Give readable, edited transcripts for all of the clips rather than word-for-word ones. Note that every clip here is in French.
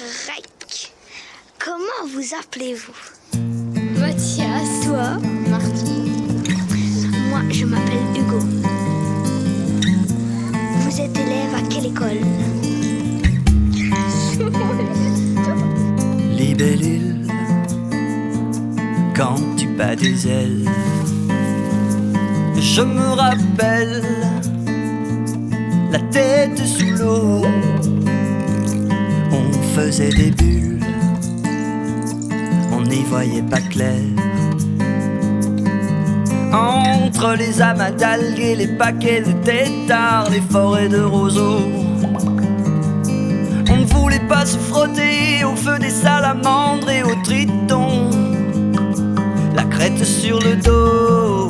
Rec. Comment vous appelez-vous? Mathias. Toi? Martine. Moi, je m'appelle Hugo. Vous êtes élève à quelle école? Libellule, quand tu bats des ailes, je me rappelle la tête sous l'eau. On faisait des bulles, on n'y voyait pas clair. Entre les amas d'algues et les paquets de têtards, les forêts de roseaux, on ne voulait pas se frotter au feu des salamandres et aux tritons. La crête sur le dos,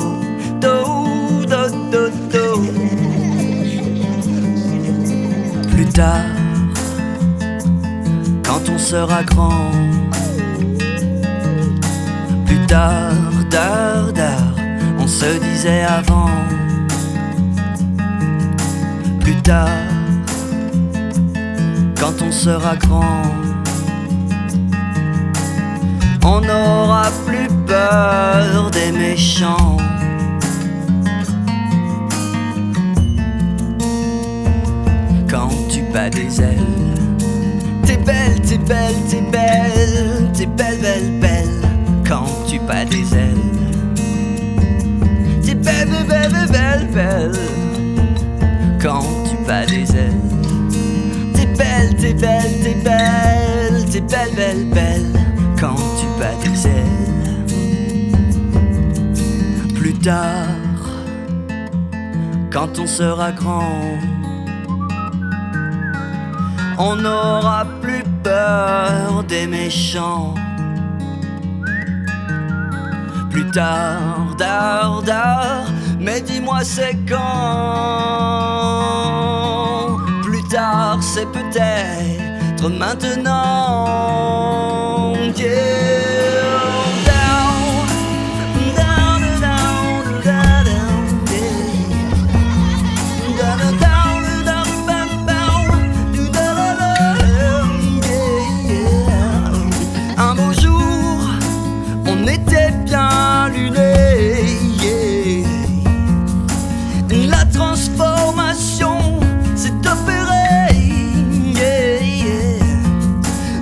dos, dos, dos, dos. Plus tard, quand on sera grand, plus tard, dar, dar, on se disait avant. Plus tard, quand on sera grand, on n'aura plus peur des méchants. Quand tu bats des ailes, t'es belle, t'es belle, t'es belle, t'es belle, belle, belle. Quand tu bats des ailes, t'es belle, belle, belle, belle, belle. Quand tu bats des ailes, t'es belle, t'es belle, t'es belle, t'es belle, belle, belle. Quand tu bats des ailes. Plus tard, quand on sera grand, on n'aura plus peur des méchants. Plus tard, dar, dar, mais dis-moi c'est quand? Plus tard, c'est peut-être maintenant. Yeah. Down, down, down, down, down, yeah. Down, down, down, down, down, yeah. Un beau jour, on était bien lunés, yeah. La transformation s'est opérée, yeah, yeah.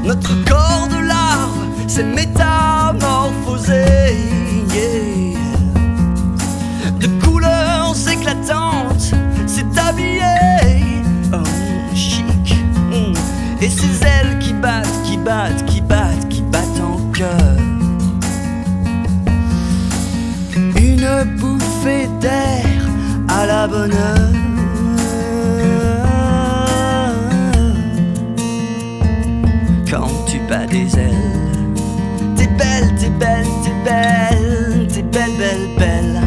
Notre corps de larve s'est métamorphosé, yeah. De couleurs éclatantes s'est habillé, oh, chic, et ses ailes qui battent, qui battent, qui battent, qui battent en cœur. Une bouffée d'air à la bonne heure. Quand tu bats des ailes, t'es belle, t'es belle, t'es belle, t'es belle, belle, belle.